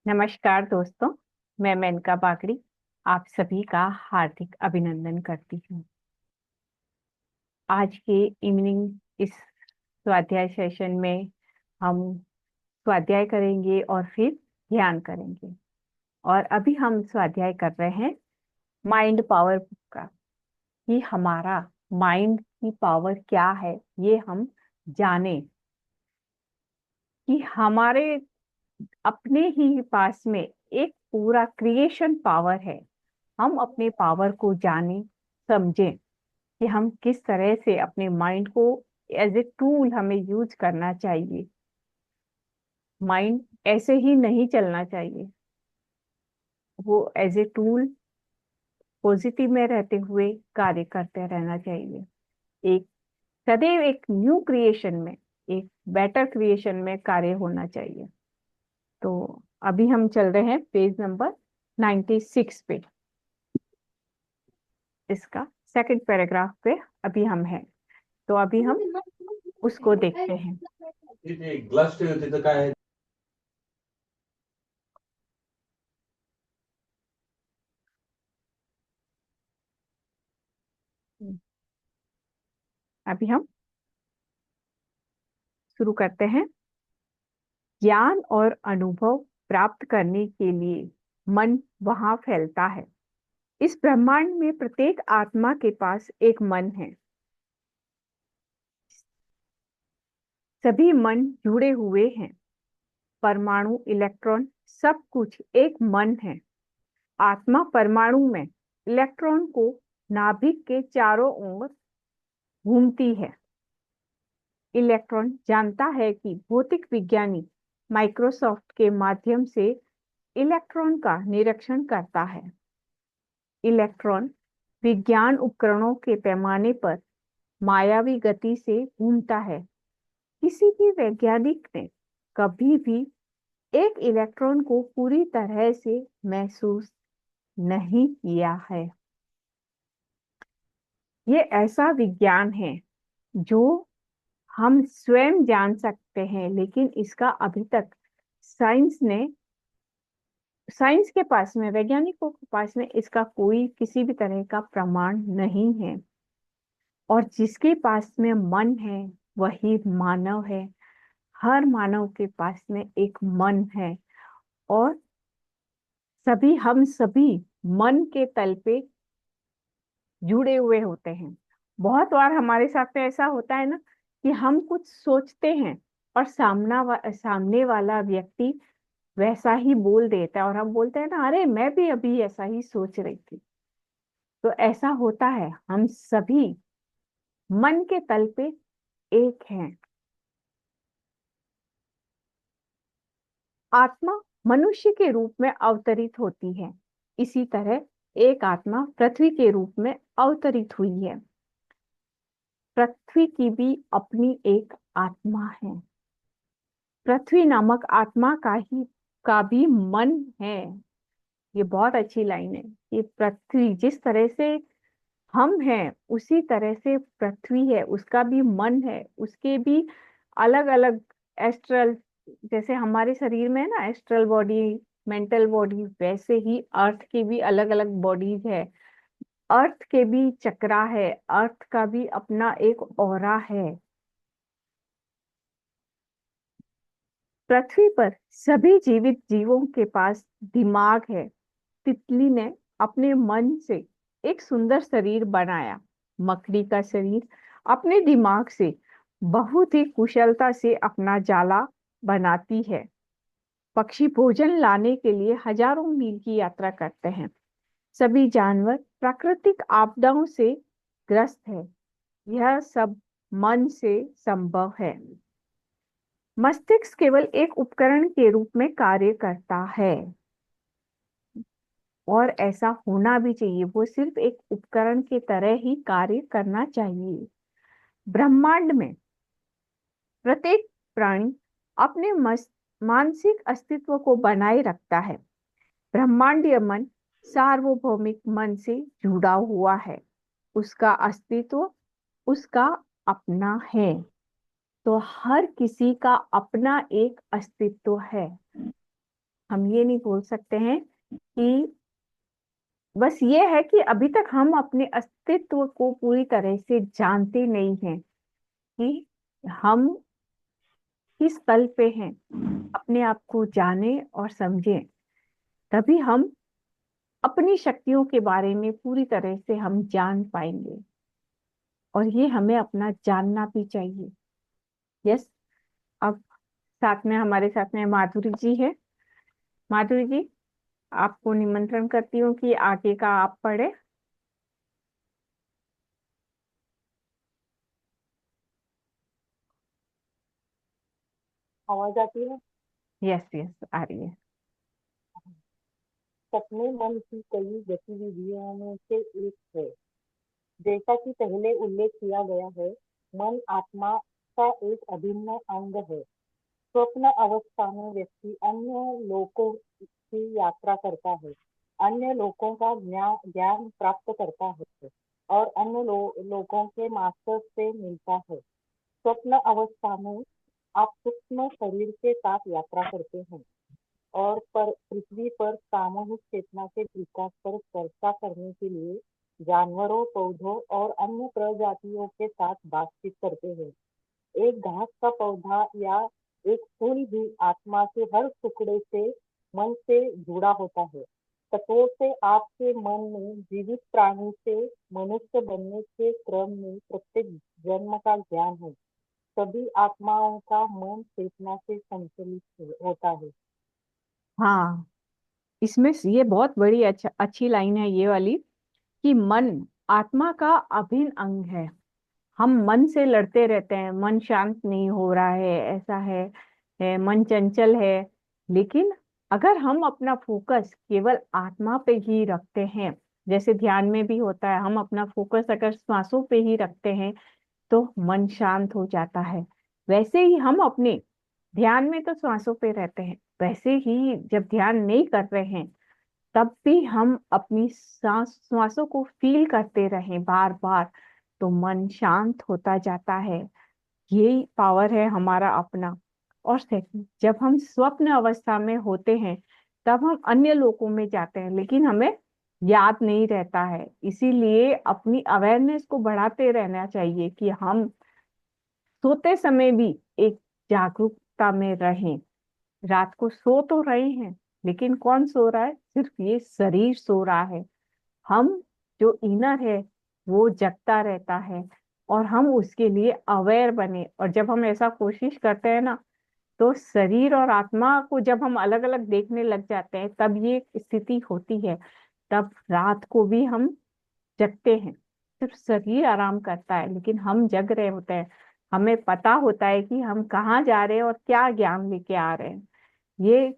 नमस्कार दोस्तों। मैं मेनका बागड़ी आप सभी का हार्दिक अभिनंदन करती हूँ। आज के इवनिंग इस स्वाध्याय सेशन में हम स्वाध्याय करेंगे और फिर ध्यान करेंगे। और अभी हम स्वाध्याय कर रहे हैं माइंड पावर का, कि हमारा माइंड की पावर क्या है, ये हम जाने कि हमारे अपने ही पास में एक पूरा क्रिएशन पावर है। हम अपने पावर को जानें, समझें कि हम किस तरह से अपने माइंड को एज ए टूल हमें यूज करना चाहिए। माइंड ऐसे ही नहीं चलना चाहिए, वो एज ए टूल पॉजिटिव में रहते हुए कार्य करते रहना चाहिए। एक सदैव एक न्यू क्रिएशन में, एक बेटर क्रिएशन में कार्य होना चाहिए। तो अभी हम चल रहे हैं पेज नंबर 96 पे। इसका सेकंड पैराग्राफ पे अभी हम हैं, तो अभी हम उसको देखते हैं। तिथे ग्लास ठेव तिथं काय आहे? अभी हम शुरू करते हैं। ज्ञान और अनुभव प्राप्त करने के लिए मन वहां फैलता है। इस ब्रह्मांड में प्रत्येक आत्मा के पास एक मन है। सभी मन जुड़े हुए हैं। परमाणु, इलेक्ट्रॉन, सब कुछ एक मन है। आत्मा परमाणु में इलेक्ट्रॉन को नाभिक के चारों ओर घूमती है। इलेक्ट्रॉन जानता है कि भौतिक विज्ञानी माइक्रोसॉफ्ट के माध्यम से इलेक्ट्रॉन का निरीक्षण करता है। इलेक्ट्रॉन विज्ञान उपकरणों के पैमाने पर मायावी गति से घूमता है। किसी भी वैज्ञानिक ने कभी भी एक इलेक्ट्रॉन को पूरी तरह से महसूस नहीं किया है। ये ऐसा विज्ञान है जो हम स्वयं जान सकते हैं, लेकिन इसका अभी तक साइंस ने साइंस के पास में, वैज्ञानिकों के पास में इसका कोई किसी भी तरह का प्रमाण नहीं है। और जिसके पास में मन है वही मानव है। हर मानव के पास में एक मन है। और हम सभी मन के तल पे जुड़े हुए होते हैं। बहुत बार हमारे साथ में ऐसा होता है ना, कि हम कुछ सोचते हैं और सामने वाला व्यक्ति वैसा ही बोल देता है, और हम बोलते हैं ना, अरे मैं भी अभी ऐसा ही सोच रही थी। तो ऐसा होता है, हम सभी मन के तल पे एक हैं। आत्मा मनुष्य के रूप में अवतरित होती है। इसी तरह एक आत्मा पृथ्वी के रूप में अवतरित हुई है। पृथ्वी की भी अपनी एक आत्मा है। पृथ्वी नामक आत्मा का भी मन है। ये बहुत अच्छी लाइन है कि पृथ्वी जिस तरह से हम हैं उसी तरह से पृथ्वी है, उसका भी मन है, उसके भी अलग अलग एस्ट्रल, जैसे हमारे शरीर में है ना एस्ट्रल बॉडी, मेंटल बॉडी, वैसे ही अर्थ की भी अलग अलग बॉडीज है। अर्थ के भी चक्रा है, अर्थ का भी अपना एक ऑरा है। पृथ्वी पर सभी जीवित जीवों के पास दिमाग है। तितली ने अपने मन से एक सुंदर शरीर बनाया। मकड़ी का शरीर अपने दिमाग से बहुत ही कुशलता से अपना जाला बनाती है। पक्षी भोजन लाने के लिए हजारों मील की यात्रा करते हैं। सभी जानवर प्राकृतिक आपदाओं से ग्रस्त है। यह सब मन से संभव है। मस्तिष्क केवल एक उपकरण के रूप में कार्य करता है, और ऐसा होना भी चाहिए। वो सिर्फ एक उपकरण की तरह ही कार्य करना चाहिए। ब्रह्मांड में प्रत्येक प्राणी अपने मानसिक अस्तित्व को बनाए रखता है। ब्रह्मांडीय मन सार्वभौमिक मन से जुड़ा हुआ है। उसका अस्तित्व उसका अपना है। तो हर किसी का अपना एक अस्तित्व है। हम ये नहीं बोल सकते हैं कि बस ये है कि अभी तक हम अपने अस्तित्व को पूरी तरह से जानते नहीं हैं कि हम किस तल पे हैं। अपने आप को जाने और समझें, तभी हम अपनी शक्तियों के बारे में पूरी तरह से हम जान पाएंगे। और ये हमें अपना जानना भी चाहिए। यस। अब साथ में हमारे साथ में माधुरी जी है। माधुरी जी, आपको निमंत्रण करती हूँ कि आगे का आप पढ़े। आवाज आती है। यस यस, आ रही है। सपने मन की कई गतिविधियों में से एक है। जैसा कि पहले उल्लेख किया गया है, मन आत्मा का एक अभिन्न अंग है। स्वप्न अवस्था में व्यक्ति अन्य लोकों की यात्रा करता है, अन्य लोकों का ज्ञान प्राप्त करता है और अन्य लोगों के मास्टर से मिलता है। स्वप्न अवस्था में आप सूक्ष्म शरीर के साथ यात्रा करते हैं और पर पृथ्वी पर सामूहिक चेतना के विकास पर चर्चा करने के लिए जानवरों, पौधों और अन्य प्रजातियों के साथ बातचीत करते हैं। एक घास का पौधा या एक फूल भी आत्मा के हर टुकड़े से मन से जुड़ा होता है। तत्वों से आपके मन में जीवित प्राणी से मनुष्य बनने के क्रम में प्रत्येक जन्म का ज्ञान है। सभी आत्माओं का मन चेतना से संचालित होता है। हाँ, इसमें से ये बहुत बड़ी अच्छी लाइन है ये वाली, कि मन आत्मा का अभिन्न अंग है। हम मन से लड़ते रहते हैं, मन शांत नहीं हो रहा है, ऐसा है, मन चंचल है। लेकिन अगर हम अपना फोकस केवल आत्मा पे ही रखते हैं, जैसे ध्यान में भी होता है, हम अपना फोकस अगर श्वासों पे ही रखते हैं तो मन शांत हो जाता है। वैसे ही हम अपने ध्यान में तो श्वासों पे रहते हैं, वैसे ही जब ध्यान नहीं कर रहे हैं तब भी हम अपनी सांस श्वासों को फील करते रहें बार बार, तो मन शांत होता जाता है। यही पावर है हमारा अपना। और सेकंड, जब हम स्वप्न अवस्था में होते हैं तब हम अन्य लोकों में जाते हैं, लेकिन हमें याद नहीं रहता है। इसीलिए अपनी अवेयरनेस को बढ़ाते रहना चाहिए कि हम सोते समय भी एक जागरूकता में रहें। रात को सो तो रहे हैं, लेकिन कौन सो रहा है? सिर्फ ये शरीर सो रहा है। हम जो इनर है वो जगता रहता है, और हम उसके लिए अवेयर बने। और जब हम ऐसा कोशिश करते हैं ना, तो शरीर और आत्मा को जब हम अलग अलग देखने लग जाते हैं तब ये स्थिति होती है। तब रात को भी हम जगते हैं, सिर्फ शरीर आराम करता है, लेकिन हम जग रहे होते हैं। हमें पता होता है कि हम कहाँ जा रहे हैं और क्या ज्ञान लेके आ रहे हैं। ये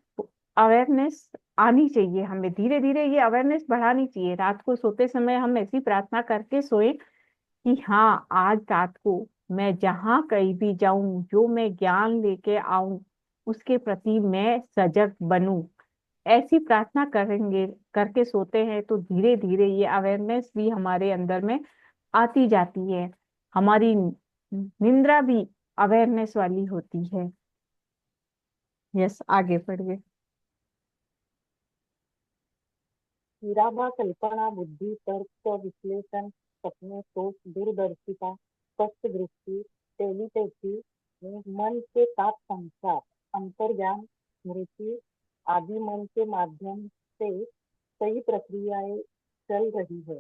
अवेयरनेस आनी चाहिए हमें, धीरे धीरे ये अवेयरनेस बढ़ानी चाहिए। रात को सोते समय हम ऐसी प्रार्थना करके सोए कि हाँ, आज रात को मैं जहाँ कहीं भी जाऊं, जो मैं ज्ञान लेके आऊं, उसके प्रति मैं सजग बनूं। ऐसी प्रार्थना करेंगे, करके सोते हैं तो धीरे धीरे ये अवेयरनेस भी हमारे अंदर में आती जाती है। हमारी निंद्रा भी अवेयरनेस वाली होती है। यस, आगे बढ़िए। इरादा, कल्पना, बुद्धि, तर्क, विश्लेषण, सपने, सोच, दूरदर्शिता, स्पष्ट दृष्टि, टेलीपैथी, मन के साथ संचार, अंतर्ज्ञान, स्मृति आदि मन के माध्यम से कई प्रक्रियाएं चल रही है।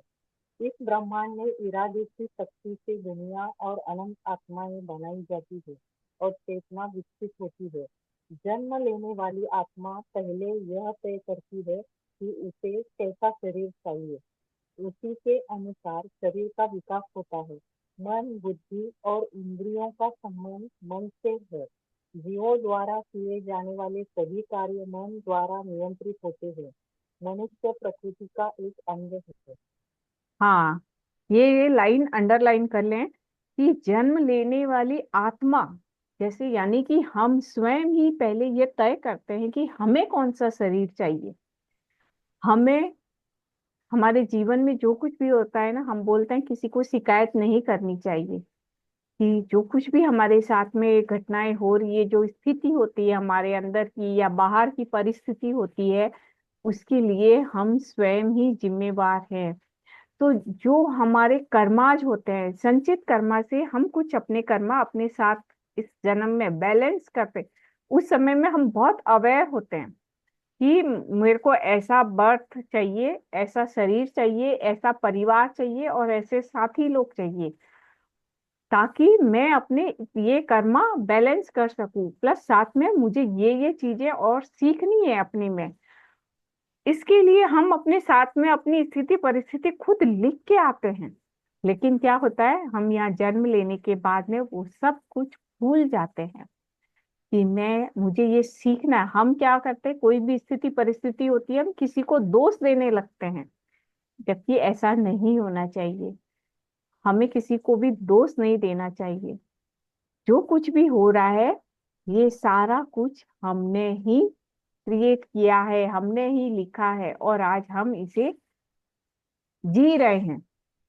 इस ब्रह्मांड में इरादे की शक्ति से दुनिया और अनंत आत्माएं बनाई जाती है और चेतना विकसित होती है। जन्म लेने वाली आत्मा पहले यह तय करती है कि उसे कैसा शरीर चाहिए। उसी के अनुसार शरीर का विकास होता है। मन, बुद्धि और इंद्रियों का संबंध मन से है। जीवों द्वारा किए जाने वाले सभी कार्य मन द्वारा नियंत्रित होते हैं। मनुष्य प्रकृति का एक अंग है। हाँ, ये लाइन अंडरलाइन कर लें कि जन्म लेने वाली आत्मा, जैसे यानी कि हम स्वयं ही पहले ये तय करते हैं कि हमें कौन सा शरीर चाहिए। हमें हमारे जीवन में जो कुछ भी होता है ना, हम बोलते हैं किसी को शिकायत नहीं करनी चाहिए। कि जो कुछ भी हमारे साथ में घटनाएं हो रही है, जो स्थिति होती है हमारे अंदर की या बाहर की परिस्थिति होती है, उसके लिए हम स्वयं ही जिम्मेवार हैं। तो जो हमारे कर्माज होते हैं, संचित कर्मा से हम कुछ अपने कर्मा अपने साथ इस जन्म में बैलेंस करते, उस समय में हम बहुत अवेयर होते हैं कि मेरे को ऐसा बर्थ चाहिए, ऐसा शरीर चाहिए, ऐसा परिवार चाहिए और ऐसे साथी लोग चाहिए, ताकि मैं अपने ये कर्मा बैलेंस कर सकूं। प्लस साथ में मुझे ये चीजें और सीखनी है अपनी में। इसके लिए हम अपने साथ में अपनी स्थिति परिस्थिति खुद लिख के आते हैं। लेकिन क्या होता है, हम यहाँ जन्म लेने के बाद में वो सब कुछ भूल जाते हैं कि मैं मुझे ये सीखना है। हम क्या करते हैं, कोई भी स्थिति परिस्थिति होती है हम किसी को दोष देने लगते हैं, जबकि ऐसा नहीं होना चाहिए। हमें किसी को भी दोष नहीं देना चाहिए। जो कुछ भी हो रहा है, ये सारा कुछ हमने ही क्रिएट किया है, हमने ही लिखा है, और आज हम इसे जी रहे हैं।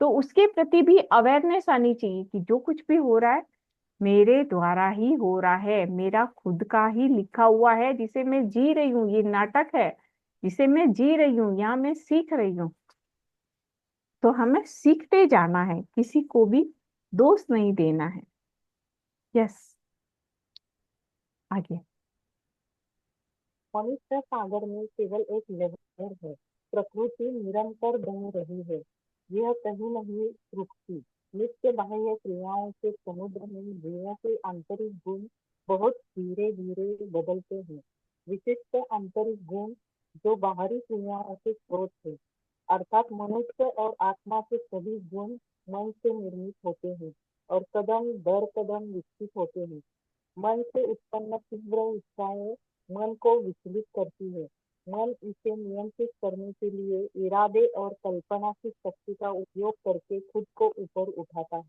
तो उसके प्रति भी अवेयरनेस आनी चाहिए कि जो कुछ भी हो रहा है मेरे द्वारा ही हो रहा है, मेरा खुद का ही लिखा हुआ है, जिसे मैं जी रही हूँ। ये नाटक है जिसे मैं जी रही हूँ, यहाँ मैं सीख रही हूँ। तो हमें सीखते जाना है, किसी को भी दोष नहीं देना है। यस, आगे। मनुष्य सागर में केवल एक लहर है। प्रकृति निरंतर बह रही है, यह कहीं नहीं रुकती। नित्य बाह्य क्रियाओं के समुद्र में जीवों के आंतरिक गुण बहुत धीरे धीरे बदलते हैं। विशिष्ट आंतरिक गुण जो बाहरी क्रियाओं के स्रोत है, अर्थात मनुष्य और आत्मा के सभी गुण मन से निर्मित होते हैं और कदम दर कदम विकसित होते हैं। मन से उत्पन्न तीव्र इच्छाएं मन को विचलित करती है। मन इसे नियंत्रित करने के लिए इरादे और कल्पना की शक्ति का उपयोग करके खुद को ऊपर उठाता है।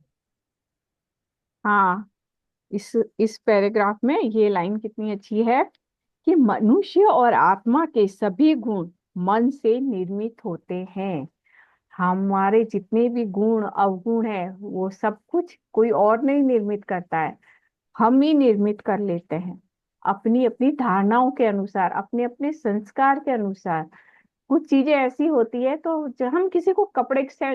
हाँ, इस पैराग्राफ में ये लाइन कितनी अच्छी है कि मनुष्य और आत्मा के सभी गुण मन से निर्मित होते हैं। हमारे जितने भी गुण अवगुण है, वो सब कुछ कोई और नहीं निर्मित करता है, हम ही निर्मित कर लेते हैं अपनी अपनी धारणाओं के अनुसार, अपने अपने संस्कार के अनुसार। कुछ चीजें ऐसी होती है, तो जब हम किसी को कपड़े से,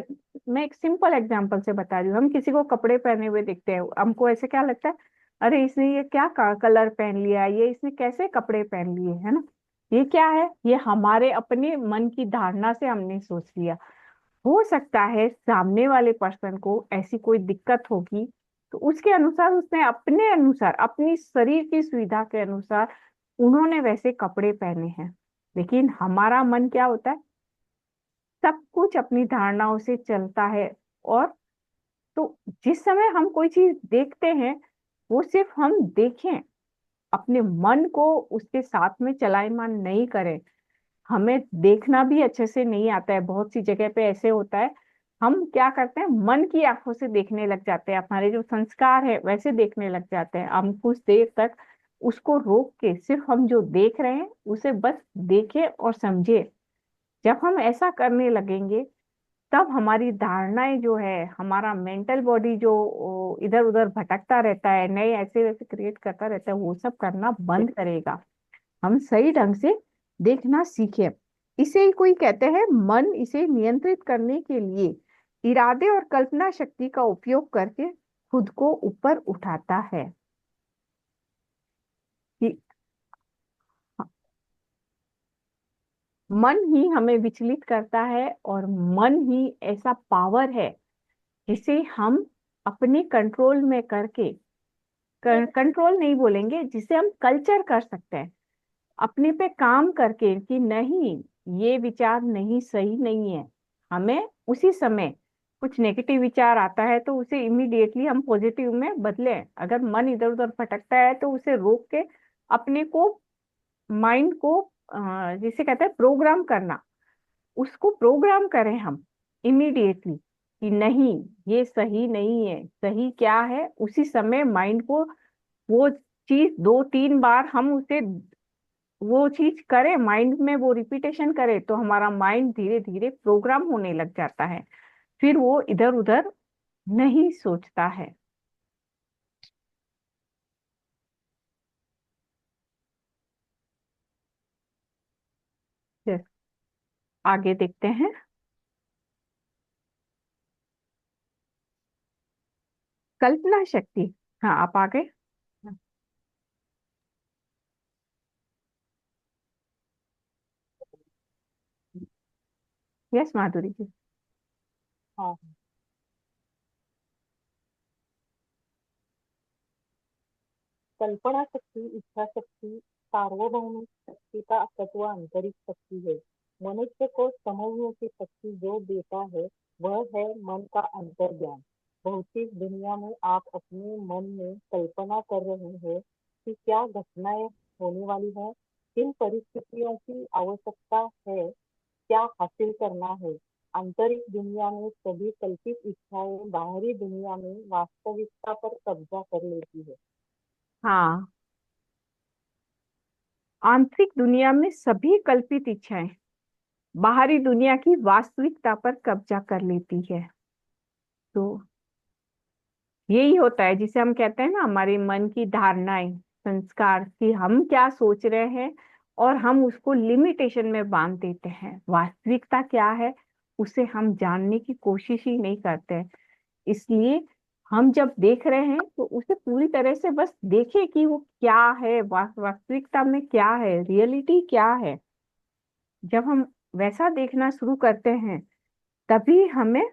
मैं एक सिंपल एग्जांपल से बता रही हूँ, हम किसी को कपड़े पहने हुए देखते हैं, हमको ऐसे क्या लगता है, अरे इसने ये क्या कलर पहन लिया, ये इसने कैसे कपड़े पहन लिए, है ना। ये क्या है, ये हमारे अपने मन की धारणा से हमने सोच लिया। हो सकता है सामने वाले पर्सन को ऐसी कोई दिक्कत होगी, तो उसके अनुसार उसने अपने अनुसार अपनी शरीर की सुविधा के अनुसार उन्होंने वैसे कपड़े पहने हैं। लेकिन हमारा मन क्या होता है, सब कुछ अपनी धारणाओं से चलता है। और तो जिस समय हम कोई चीज देखते हैं, वो सिर्फ हम देखें, अपने मन को उसके साथ में चलायमान नहीं करें। हमें देखना भी अच्छे से नहीं आता है, बहुत सी जगह पे ऐसे होता है, हम क्या करते हैं, मन की आंखों से देखने लग जाते हैं, हमारे जो संस्कार है वैसे देखने लग जाते हैं। हम कुछ देर तक उसको रोक के सिर्फ हम जो देख रहे हैं उसे बस देखें और समझे। जब हम ऐसा करने लगेंगे, तब हमारी धारणाएं जो है, हमारा मेंटल बॉडी जो इधर उधर भटकता रहता है, नए ऐसे वैसे क्रिएट करता रहता है, वो सब करना बंद करेगा। हम सही ढंग से देखना सीखें। इसे ही कोई कहते हैं मन, इसे नियंत्रित करने के लिए इरादे और कल्पना शक्ति का उपयोग करके खुद को ऊपर उठाता है। कि मन ही हमें विचलित करता है, और मन ही ऐसा पावर है जिसे हम अपने कंट्रोल में करके, कंट्रोल नहीं बोलेंगे, जिसे हम कल्चर कर सकते हैं अपने पे काम करके, कि नहीं ये विचार नहीं, सही नहीं है। हमें उसी समय कुछ नेगेटिव विचार आता है तो उसे इमीडिएटली हम पॉजिटिव में बदलें। अगर मन इधर उधर भटकता है तो उसे रोक के अपने को, माइंड को जिसे कहते हैं प्रोग्राम करना, उसको प्रोग्राम करें हम इमीडिएटली कि नहीं ये सही नहीं है। सही क्या है, उसी समय माइंड को वो चीज 2-3 बार हम उसे वो चीज करें, माइंड में वो रिपीटेशन करे, तो हमारा माइंड धीरे धीरे प्रोग्राम होने लग जाता है। फिर वो इधर उधर नहीं सोचता है। आगे देखते हैं। कल्पना शक्ति। हाँ, आप आगे। यस माधुरी जी। हाँ, कल्पना शक्ति, इच्छा शक्ति, सार्वभौमिक शक्ति का तत्व आंतरिक शक्ति है। मनुष्य को समझने की शक्ति जो देता है वह है मन का अंतर्ज्ञान। भौतिक दुनिया में आप अपने मन में कल्पना कर रहे हैं कि क्या घटनाएं होने वाली है, किन परिस्थितियों की आवश्यकता है, क्या हासिल करना है। आंतरिक दुनिया में सभी कल्पित इच्छाएं बाहरी दुनिया में वास्तविकता पर कब्जा कर लेती है। हाँ, आंतरिक दुनिया में सभी कल्पित इच्छाएं बाहरी दुनिया की वास्तविकता पर कब्जा कर लेती है। तो यही होता है जिसे हम कहते हैं ना, हमारे मन की धारणाएं, संस्कार, कि हम क्या सोच रहे हैं और हम उसको लिमिटेशन में बांध देते हैं। वास्तविकता क्या है उसे हम जानने की कोशिश ही नहीं करते हैं। इसलिए हम जब देख रहे हैं तो उसे पूरी तरह से बस देखें कि वो क्या है, वास्तविकता में क्या है, रियलिटी क्या है। जब हम वैसा देखना शुरू करते हैं तभी हमें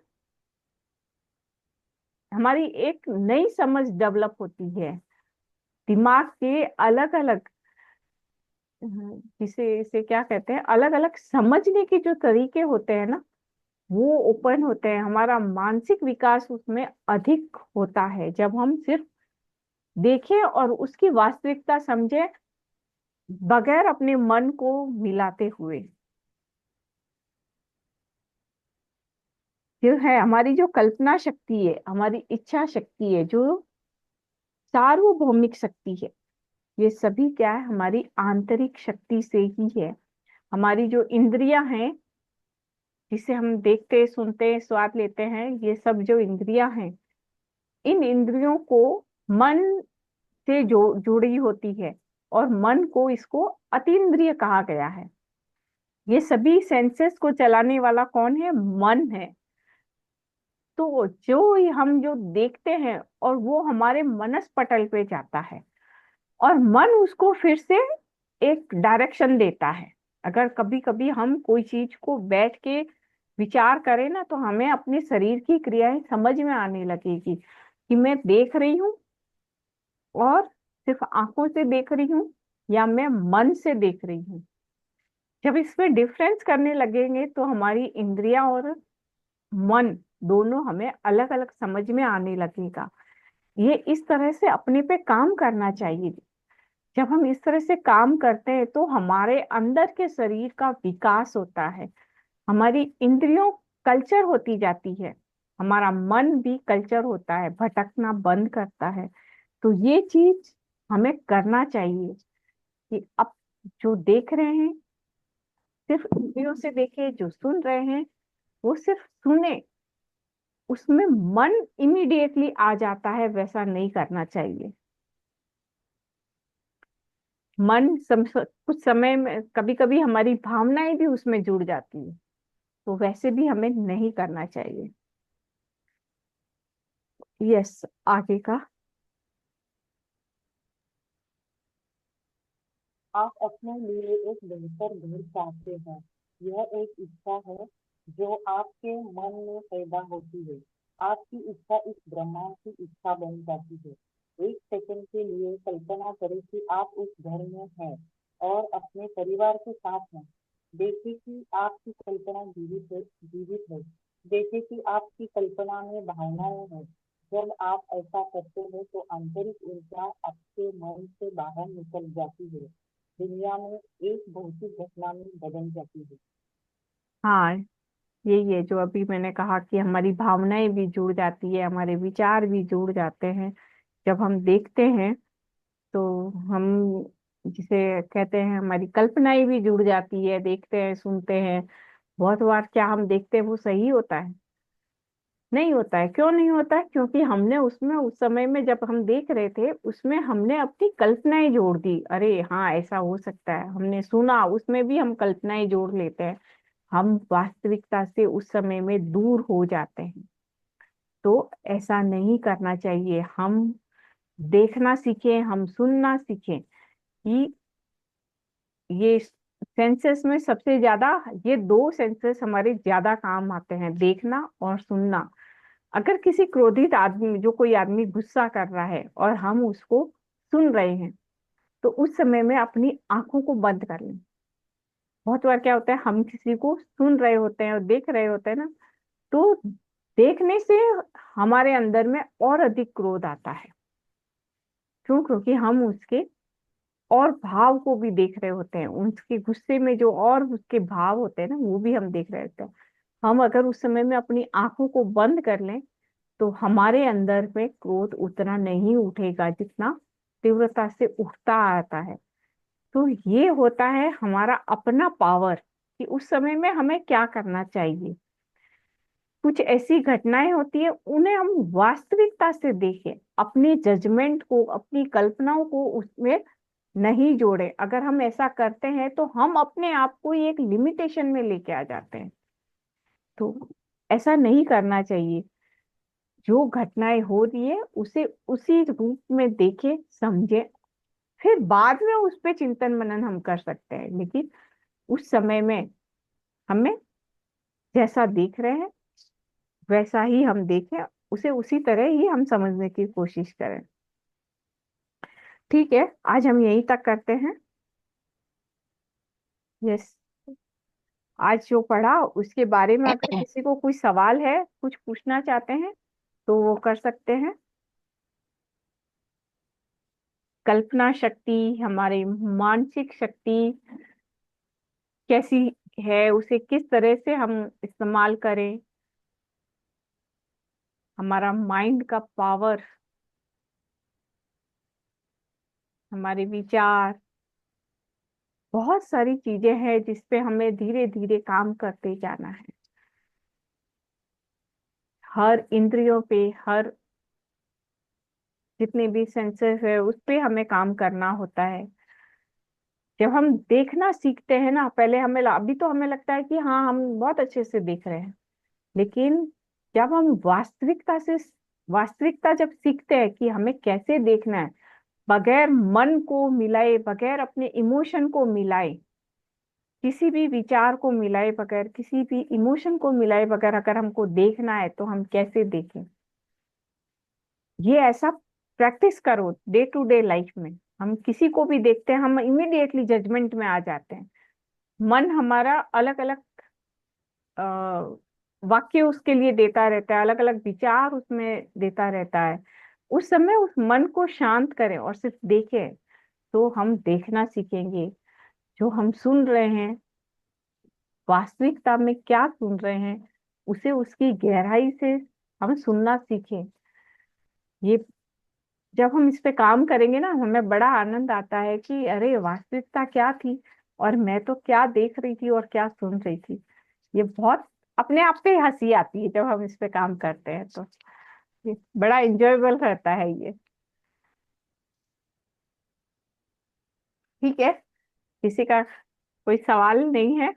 हमारी एक नई समझ डेवलप होती है। दिमाग के अलग अलग, जिसे इसे क्या कहते हैं, अलग अलग समझने के जो तरीके होते हैं ना, वो ओपन होते हैं। हमारा मानसिक विकास उसमें अधिक होता है जब हम सिर्फ देखें और उसकी वास्तविकता समझे, बगैर अपने मन को मिलाते हुए। जो है हमारी जो कल्पना शक्ति है, हमारी इच्छा शक्ति है, जो सार्वभौमिक शक्ति है, ये सभी क्या है, हमारी आंतरिक शक्ति से ही है। हमारी जो इंद्रियां हैं, जिसे हम देखते सुनते स्वाद लेते हैं, ये सब जो इंद्रियां हैं, इन इंद्रियों को मन से जुड़ी होती है। और मन को, इसको अतीन्द्रिय कहा गया है। ये सभी सेंसेस को चलाने वाला कौन है? मन है। तो हम जो देखते हैं और वो हमारे मनस पटल पे जाता है और मन उसको फिर से एक डायरेक्शन देता है। अगर कभी कभी हम कोई चीज को बैठ के विचार करें ना, तो हमें अपने शरीर की क्रियाएं समझ में आने लगेगी कि मैं देख रही हूँ और सिर्फ आंखों से देख रही हूँ या मैं मन से देख रही हूँ। जब इसमें डिफरेंस करने लगेंगे तो हमारी इंद्रियां और मन दोनों हमें अलग अलग समझ में आने लगेगा। ये इस तरह से अपने पे काम करना चाहिए। जब हम इस तरह से काम करते हैं तो हमारे अंदर के शरीर का विकास होता है, हमारी इंद्रियों कल्चर होती जाती है, हमारा मन भी कल्चर होता है, भटकना बंद करता है। तो ये चीज हमें करना चाहिए कि अब जो देख रहे हैं सिर्फ इंद्रियों से देखें, जो सुन रहे हैं वो सिर्फ सुने, उसमें मन इमीडिएटली आ जाता है, वैसा नहीं करना चाहिए। कुछ समय में कभी कभी हमारी भावनाएं भी उसमें जुड़ जाती है, तो वैसे भी हमें नहीं करना चाहिए। यस, आगे का। आप अपने लिए एक बेहतर घर चाहते हैं। यह एक इच्छा है जो आपके मन में पैदा होती है। आपकी इच्छा इस ब्रह्मांड की इच्छा बन जाती है। एक सेकंड के लिए कल्पना करें कि आप उस घर में हैं और अपने परिवार के साथ हैं। देखें कि आपकी कल्पना जीवित है। देखें कि आपकी कल्पना में भावनाएं हैं। जब आप ऐसा करते हैं तो आंतरिक ऊर्जा आपके मन से बाहर निकल जाती है, दुनिया में एक भौतिक घटना में बदल जाती है। हाँ, यही है जो अभी मैंने कहा कि हमारी भावनाएं भी जुड़ जाती है, हमारे विचार भी जुड़ जाते हैं जब हम देखते हैं। तो हम जिसे कहते हैं, हमारी कल्पनाएं भी जुड़ जाती है, देखते हैं सुनते हैं। बहुत बार क्या हम देखते हैं वो सही होता है? नहीं होता है। क्यों नहीं होता है? क्योंकि हमने उसमें उस समय में जब हम देख रहे थे उसमें हमने अपनी कल्पनाएं जोड़ दी। अरे हाँ, ऐसा हो सकता है, हमने सुना, उसमें भी हम कल्पनाएं जोड़ लेते हैं। हम वास्तविकता से उस समय में दूर हो जाते हैं। तो ऐसा नहीं करना चाहिए। हम देखना सीखें, हम सुनना सीखें कि ये सेंसेस में सबसे ज्यादा ये दो सेंसेस हमारे ज्यादा काम आते हैं, देखना और सुनना। अगर किसी क्रोधित आदमी, जो कोई आदमी गुस्सा कर रहा है और हम उसको सुन रहे हैं, तो उस समय में अपनी आंखों को बंद कर लें। बहुत बार क्या होता है, हम किसी को सुन रहे होते हैं और देख रहे होते हैं ना, तो देखने से हमारे अंदर में और अधिक क्रोध आता है। क्यों? क्योंकि हम उसके और भाव को भी देख रहे होते हैं, उसके गुस्से में जो और उसके भाव होते हैं ना, वो भी हम देख रहे होते हैं। हम अगर उस समय में अपनी आंखों को बंद कर लें, तो हमारे अंदर में क्रोध उतना नहीं उठेगा जितना तीव्रता से उठता आता है। तो ये होता है हमारा अपना पावर, कि उस समय में हमें क्या करना चाहिए। कुछ ऐसी घटनाएं होती है, उन्हें हम वास्तविकता से देखें, अपनी जजमेंट को, अपनी कल्पनाओं को उसमें नहीं जोड़े। अगर हम ऐसा करते हैं तो हम अपने आप को ही एक लिमिटेशन में लेके आ जाते हैं। तो ऐसा नहीं करना चाहिए। जो घटनाएं हो रही है उसे उसी रूप में देखे, समझे, फिर बाद में उस पे चिंतन मनन हम कर सकते हैं। लेकिन उस समय में हमें जैसा देख रहे हैं वैसा ही हम देखें, उसे उसी तरह ही हम समझने की कोशिश करें। ठीक है, आज हम यहीं तक करते हैं। यस, आज जो पढ़ा उसके बारे में अगर किसी को कोई सवाल है, कुछ पूछना चाहते हैं, तो वो कर सकते हैं। कल्पना शक्ति, हमारी मानसिक शक्ति कैसी है, उसे किस तरह से हम इस्तेमाल करें, हमारा माइंड का पावर, हमारे विचार, बहुत सारी चीजें हैं जिसपे हमें धीरे धीरे काम करते जाना है। हर इंद्रियों पे, हर जितने भी सेंसर्स है उस पे हमें काम करना होता है। जब हम देखना सीखते हैं ना, पहले अभी तो हमें लगता है कि हाँ हम बहुत अच्छे से देख रहे हैं, लेकिन जब हम वास्तविकता जब सीखते हैं कि हमें कैसे देखना है, बगैर मन को मिलाए, बगैर अपने इमोशन को मिलाए, किसी भी विचार को मिलाए बगैर, किसी भी इमोशन को मिलाए बगैर अगर हमको देखना है तो हम कैसे देखें। ये ऐसा प्रैक्टिस करो डे टू डे लाइफ में। हम किसी को भी देखते हैं, हम इमिडिएटली जजमेंट में आ जाते हैं। मन हमारा अलग अलग वाक्य उसके लिए देता रहता है, अलग अलग विचार उसमें देता रहता है। उस समय उस मन को शांत करें और सिर्फ देखें, तो हम देखना सीखेंगे। जो हम सुन रहे हैं, वास्तविकता में क्या सुन रहे हैं, उसे उसकी गहराई से हम सुनना सीखें। ये जब हम इस पे काम करेंगे ना, हमें बड़ा आनंद आता है कि अरे वास्तविकता क्या थी, और मैं तो क्या देख रही थी और क्या सुन रही थी। ये बहुत अपने आप पे हंसी आती है जब हम इस पे काम करते हैं। तो ये बड़ा इंजॉयबल रहता है ये। ठीक है, किसी का कोई सवाल नहीं है,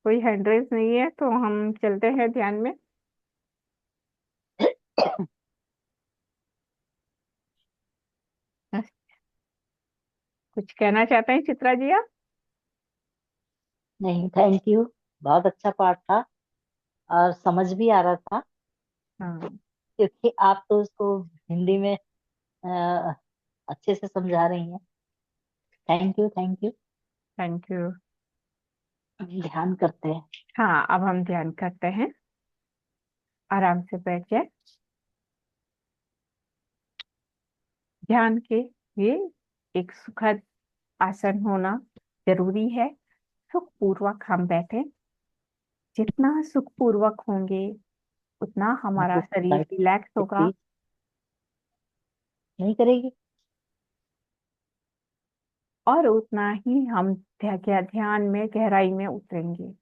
कोई हैंड रेज नहीं है, तो हम चलते हैं ध्यान में। कुछ कहना चाहते हैं चित्रा जी आप? नहीं, थैंक यू। बहुत अच्छा पाठ था और समझ भी आ रहा था, हाँ, क्योंकि आप तो उसको हिंदी में अ, अच्छे से समझा रही हैं। Thank you, thank you. Thank you. ध्यान करते हैं। हाँ, अब हम ध्यान करते हैं। आराम से बैठ जाए। ध्यान के लिए एक सुखद आसन होना जरूरी है। सुख पूर्वक हम बैठे। जितना सुख पूर्वक होंगे उतना हमारा मतलब शरीर लाइट रिलैक्स होगा, तेज नहीं करेगी। और उतना ही हम ध्यान में गहराई में उतरेंगे।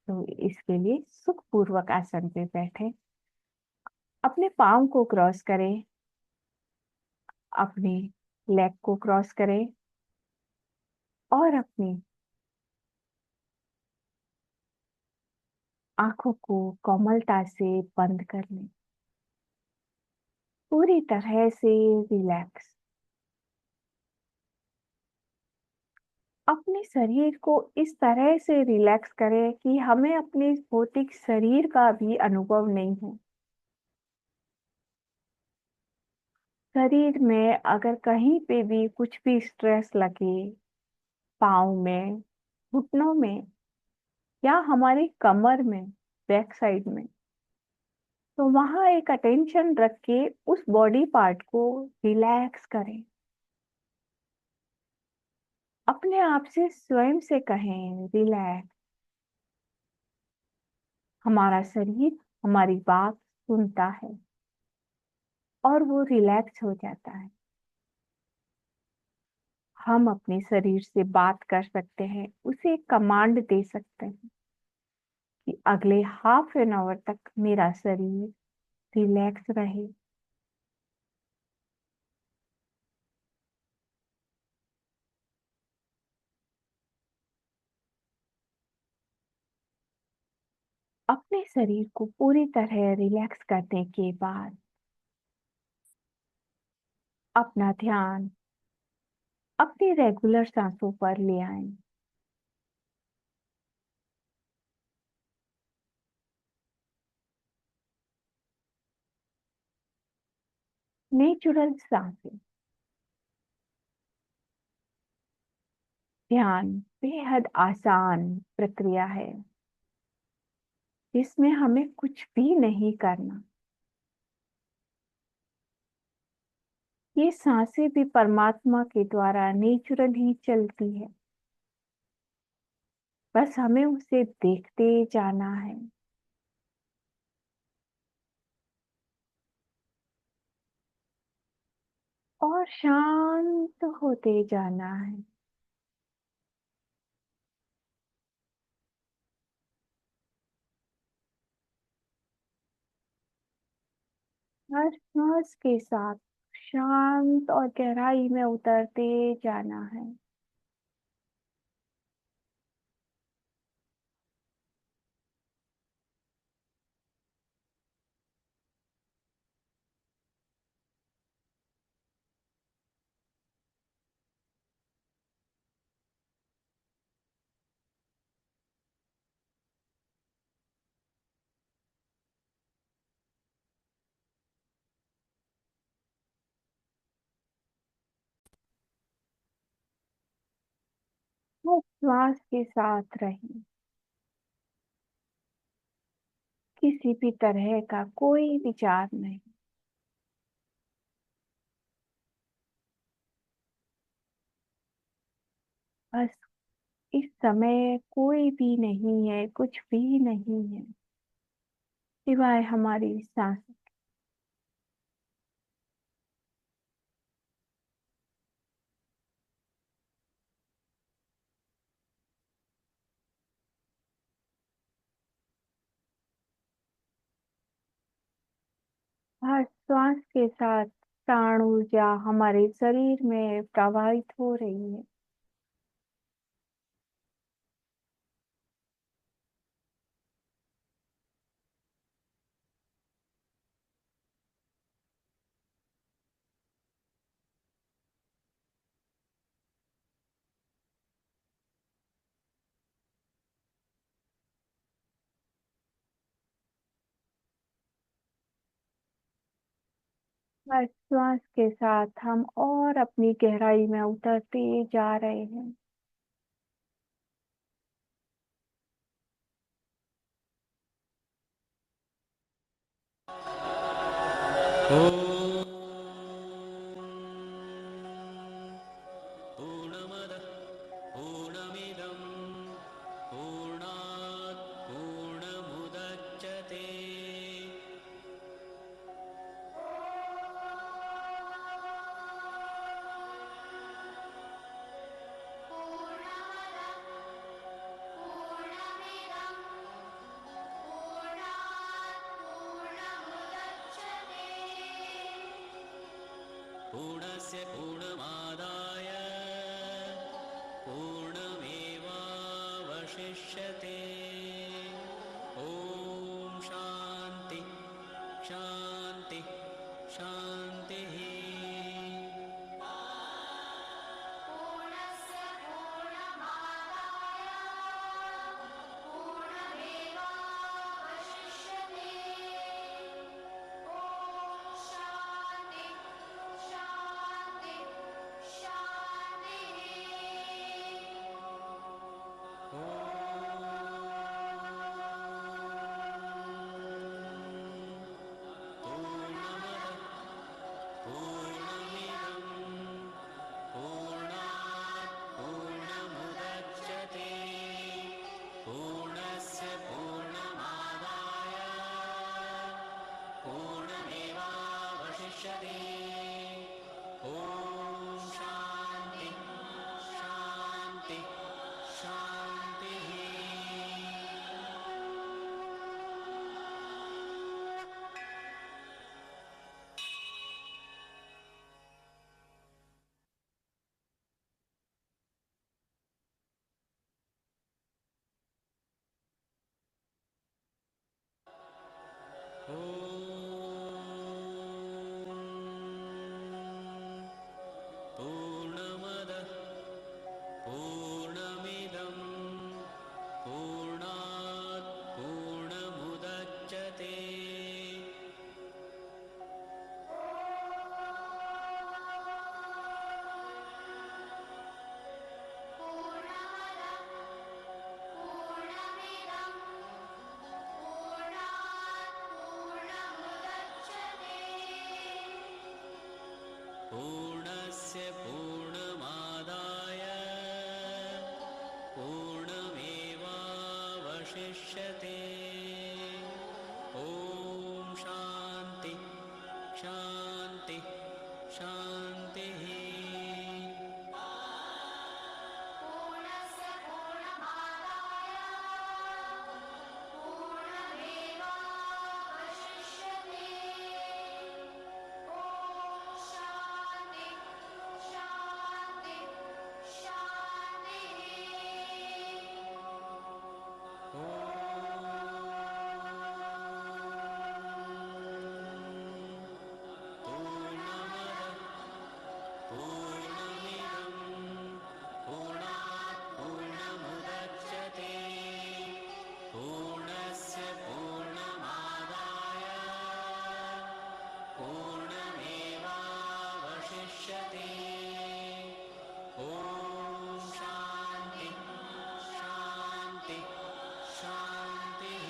तो इसके लिए सुख पूर्वक आसन पे बैठे। अपने पाँव को क्रॉस करें, अपने लेग को क्रॉस करें, और अपनी आंखों को कोमलता से बंद कर लें, पूरी तरह से रिलैक्स। अपने शरीर को इस तरह से रिलैक्स करें कि हमें अपने भौतिक शरीर का भी अनुभव नहीं हो। शरीर में अगर कहीं पे भी कुछ भी स्ट्रेस लगे, पाँव में, घुटनों में या हमारी कमर में, बैक साइड में, तो वहां एक अटेंशन रख के उस बॉडी पार्ट को रिलैक्स करें। अपने आप से स्वयं से कहें रिलैक्स। हमारा शरीर हमारी बात सुनता है और वो रिलैक्स हो जाता है। हम अपने शरीर से बात कर सकते हैं, उसे कमांड दे सकते हैं कि अगले हाफ एन आवर तक मेरा शरीर रिलैक्स रहे। अपने शरीर को पूरी तरह रिलैक्स करने के बाद अपना ध्यान अपनी रेगुलर सांसों पर ले आएं। नेचुरल सांसें। ध्यान बेहद आसान प्रक्रिया है जिसमें हमें कुछ भी नहीं करना। ये सांसें भी परमात्मा के द्वारा नेचुरल ही चलती है, बस हमें उसे देखते जाना है और शांत होते जाना है। हर सांस के साथ शांत और गहराई में उतरते जाना है। हर श्वास के साथ रहें, किसी भी तरह का कोई विचार नहीं। बस इस समय कोई भी नहीं है, कुछ भी नहीं है सिवाय हमारी सांस। हर श्वास के साथ प्राण ऊर्जा हमारे शरीर में प्रवाहित हो रही है। हर श्वास के साथ हम और अपनी गहराई में उतरते जा रहे हैं। पूर्णमदः पूर्णमिदं पूर्णात् पूर्णमुदच्यते पूर्णस्य पूर्णमादाय पूर्णमेवावशिष्यते ॐ वशिष्यते ॐ शान्ति शान्ति शान्तिः पूर्णस्य पूर्णमादाय पूर्णमेवावशिष्यते ॐ शान्ति शान्ति शान्तिः पूर्णमिदं पूर्णात् पूर्णमुदच्यते पूर्णस्य पूर्णमादाय पूर्णमेवावशिष्यते ॐ शान्ति शान्ति शान्तिः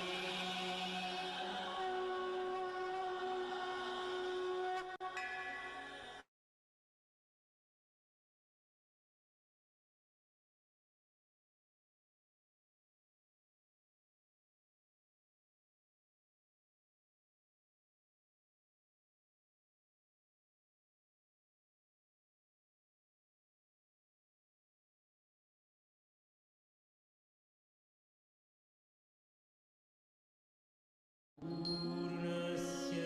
पूर्णस्य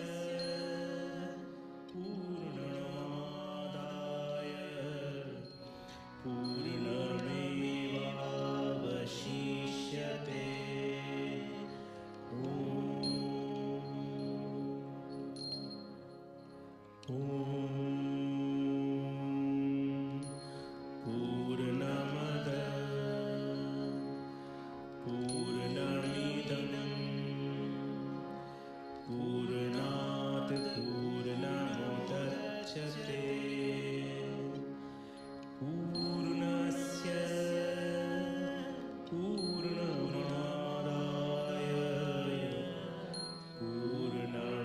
पूर्णमादाय पूर्णमेवावशिष्यते पूर्णमद पूर्णमिदं पूर्णात् पूर्णमुदच्यते पूर्णस्य पूर्णमादाय पूर्णमेवावशिष्यते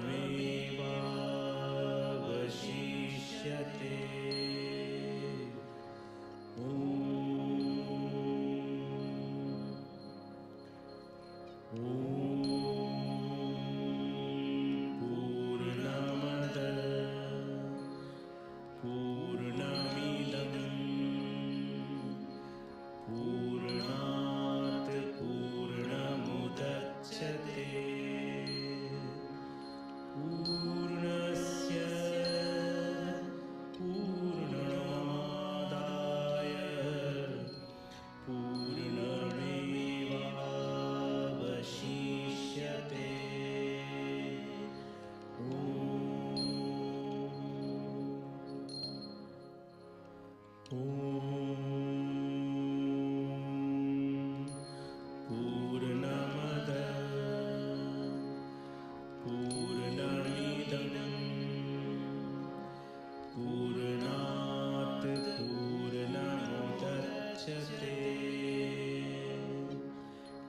पूर्णमद पूर्णमिदं पूर्णात् पूर्णमुदच्यते पूर्णस्य पूर्णमादाय पूर्णमेवावशिष्यते पूर्णमद पूर्णमिदं पूर्णात् पूर्णमुदच्यते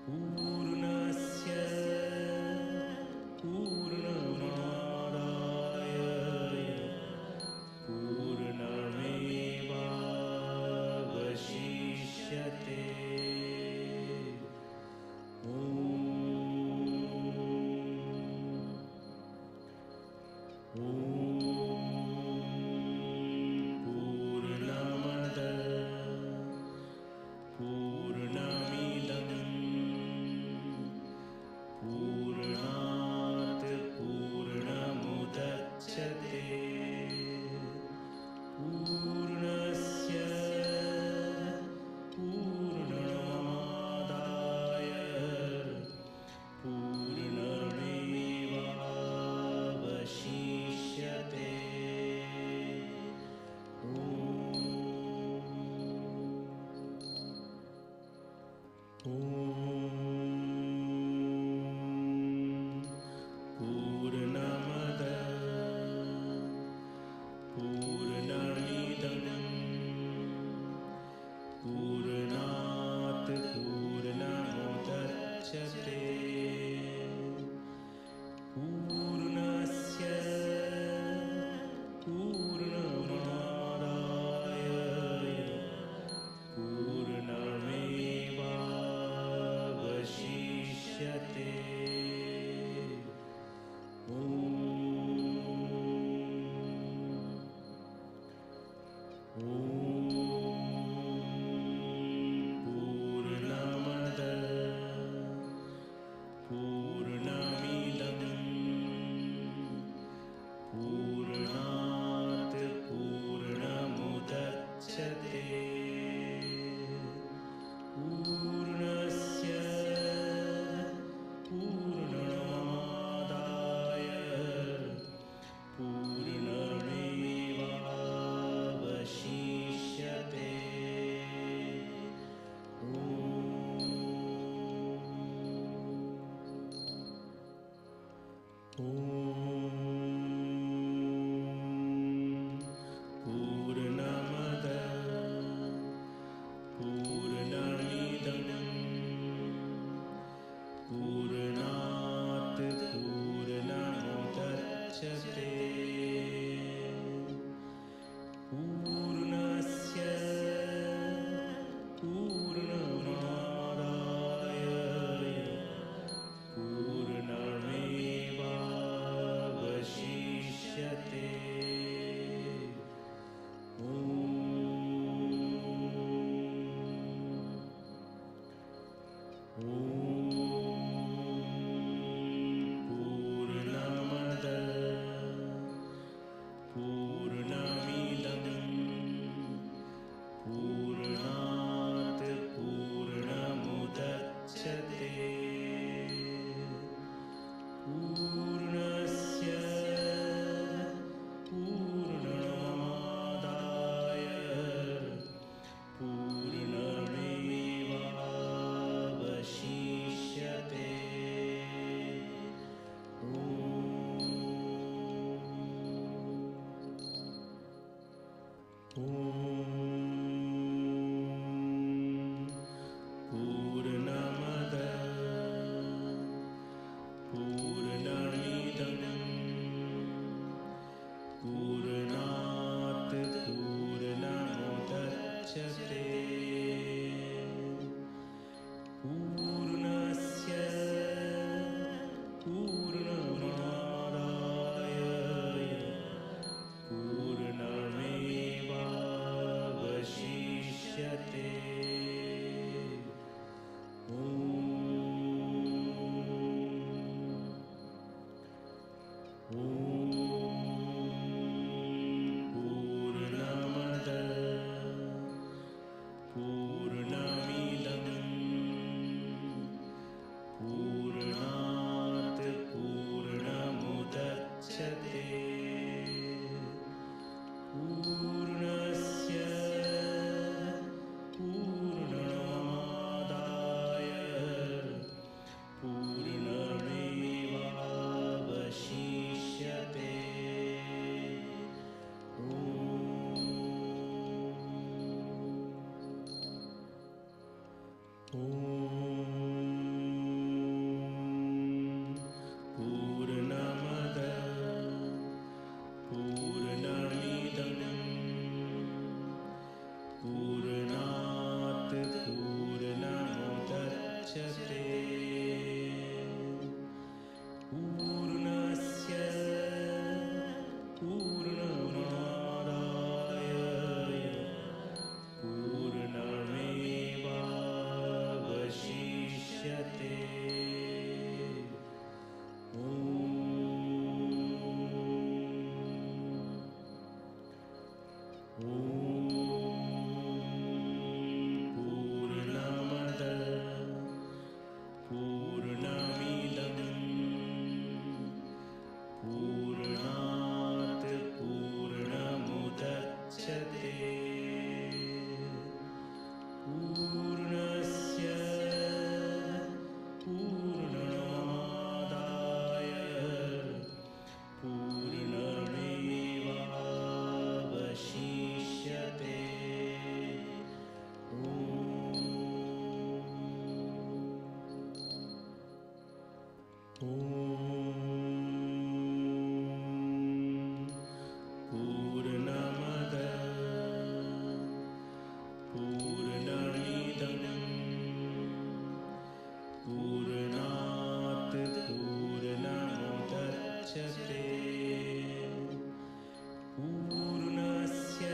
पूर्णस्य पूर्णमादाय पूर्णमेवावशिष्यते पूर्णमद पूर्णमिदं पूर्णात् पूर्णमुदच्यते पूर्णस्य पूर्णमादाय पूर्णमेवावशिष्यते पूर्णमद पूर्णमिदं पूर्णात् पूर्णमुदच्यते पूर्णस्य पूर्णमादाय पूर्णमेवावशिष्यते पूर्णमदः पूर्णमिदं पूर्णात् पूर्णमुदच्यते पूर्णस्य पूर्णमादाय पूर्णमेवावशिष्यते पूर्णमदः पूर्णमिदं पूर्णात् पूर्णमुदच्यते पूर्णस्य पूर्णमादाय पूर्णमेवावशिष्यते पूर्णमदः पूर्णमिदं पूर्णात् पूर्णमुदच्यते पूर्णस्य पूर्णमादाय पूर्णमेवावशिष्यते पूर्णमदः पूर्णमिदं पूर्णात् पूर्णमुदच्यते पूर्णस्य पूर्णमादाय पूर्णमेवावशिष्यते पूर्णमदः पूर्णमिदं पूर्णात् पूर्णमुदच्यते पूर्णस्य पूर्णमादाय पूर्णमेवावशिष्यते पूर्णमदः पूर्णमिदं पूर्णात् पूर्णमुदच्यते पूर्णस्य पूर्णमादाय पूर्णमेवावशिष्यते पूर्णमदः पूर्णमिदं पूर्णात् पूर्णमुदच्यते पूर्णस्य पूर्णमादाय पूर्णमेवावशिष्यते पूर्णमदः पूर्णमिदं पूर्णात् पूर्णमुदच्यते पूर्णस्य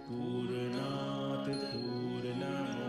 पूर्णात् पूर्णमुदच्यते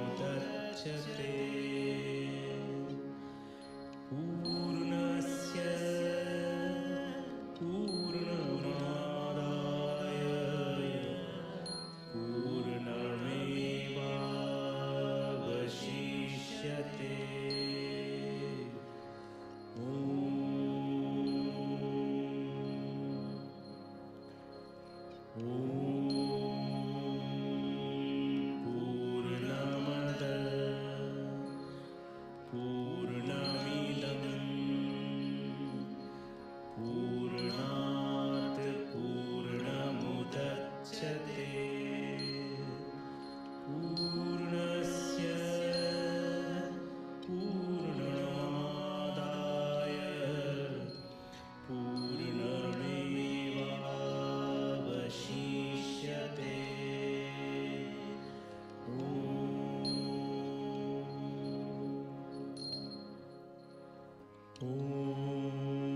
पूर्णमद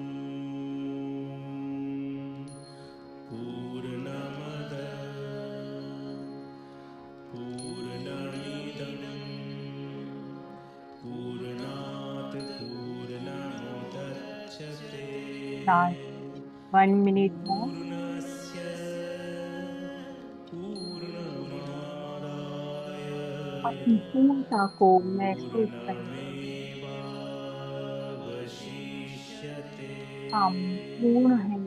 पूर्णमिदं पूर्णात् पूर्णमुदच्यते लास्ट 1 मिनट मोर। पूर्णस्य पूर्णमादाय अपनी पूर्णता को महसूस करें। पूर्णमेवावशिष्यते हम पूर्ण हैं।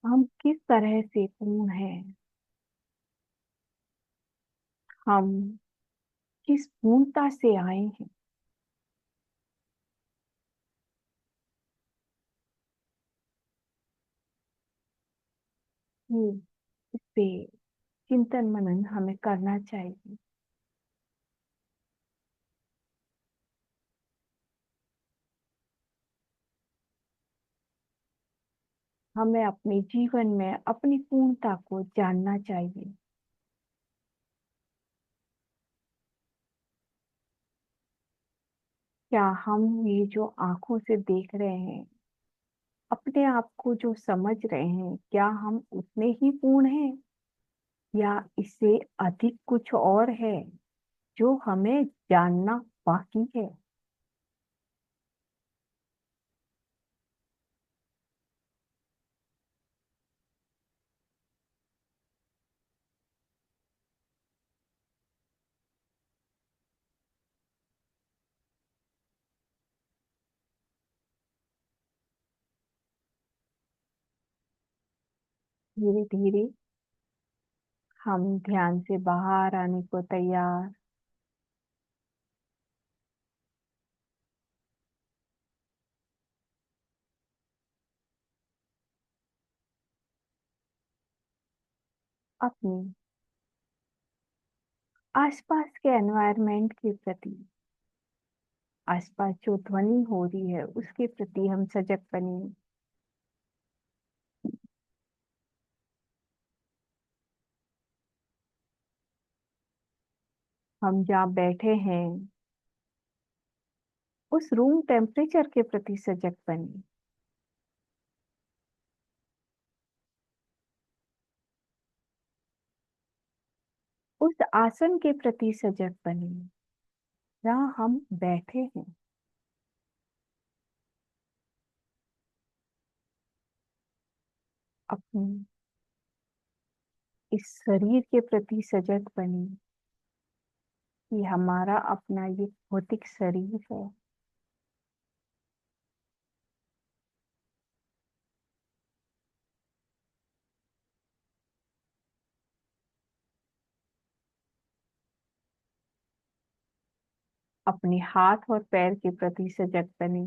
हम किस तरह से पूर्ण हैं? हम किस पूर्णता से आए हैं? ये इस पे चिंतन मनन हमें करना चाहिए। हमें अपने जीवन में अपनी पूर्णता को जानना चाहिए। क्या हम ये जो आंखों से देख रहे हैं, अपने आप को जो समझ रहे हैं, क्या हम उतने ही पूर्ण हैं या इससे अधिक कुछ और है जो हमें जानना बाकी है? धीरे धीरे हम ध्यान से बाहर आने को तैयार। अपने आसपास के एनवायरनमेंट के प्रति, आसपास जो ध्वनि हो रही है उसके प्रति हम सजग बने। हम जहाँ बैठे हैं उस रूम टेम्परेचर के प्रति सजग बने। उस आसन के प्रति सजग बने जहाँ हम बैठे हैं। अपनी इस शरीर के प्रति सजग बने कि हमारा अपना ये भौतिक शरीर है। अपने हाथ और पैर के प्रति सजग बने।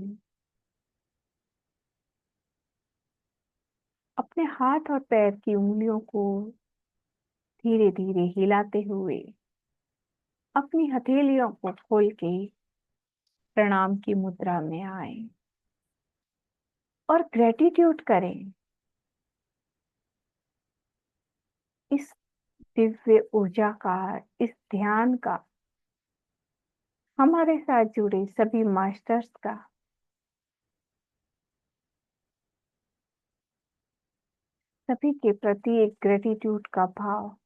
अपने हाथ और पैर की उंगलियों को धीरे धीरे हिलाते हुए अपनी हथेलियों को खोल के प्रणाम की मुद्रा में आए और ग्रेटिट्यूड करें इस दिव्य ऊर्जा का, इस ध्यान का, हमारे साथ जुड़े सभी मास्टर्स का, सभी के प्रति एक ग्रेटिट्यूड का भाव।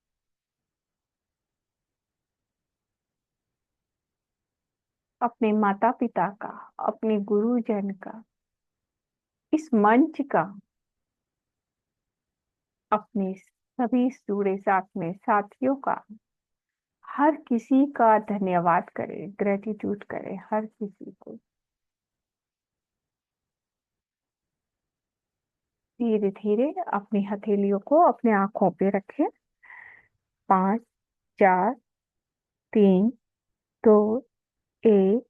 अपने माता पिता का, अपने गुरुजन का, इस मंच का, अपने सभी जुड़े साथ में साथियों का, हर किसी का धन्यवाद करें, ग्रेटिट्यूड करें हर किसी को। धीरे धीरे अपनी हथेलियों को अपने आंखों पे रखें। 5, 4, 3, 2, 1,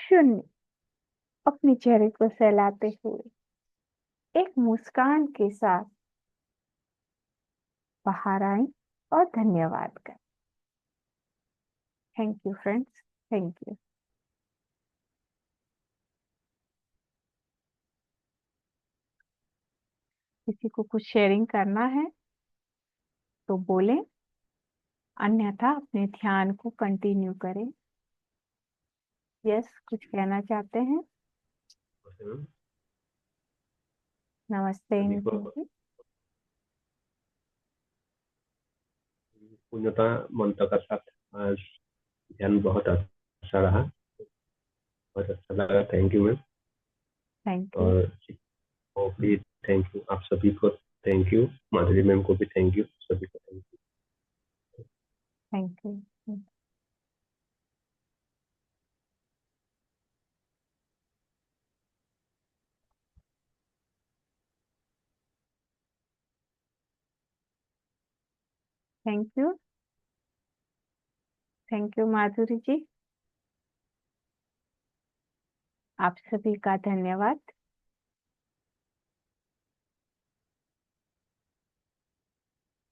0। अपने चेहरे को सहलाते हुए एक मुस्कान के साथ बाहर आए और धन्यवाद करें। Thank you friends, thank you. किसी को कुछ शेयरिंग करना है? तो बोलें, अन्यथा अपने ध्यान को कंटिन्यू करें। यस, कुछ कहना चाहते हैं? नमस्ते सभी को नितिन जी। पूर्णता ममता का साथ आज ध्यान बहुत अच्छा रहा, बहुत अच्छा लगा। Thank you ma'am. Thank you. और को भी थैंक यू, आप सभी को थैंक यू, माधुरी मैम को भी थैंक यू, सभी को thank you. Thank you. Thank you. Thank you Madhuri ji. आप सभी का धन्यवाद।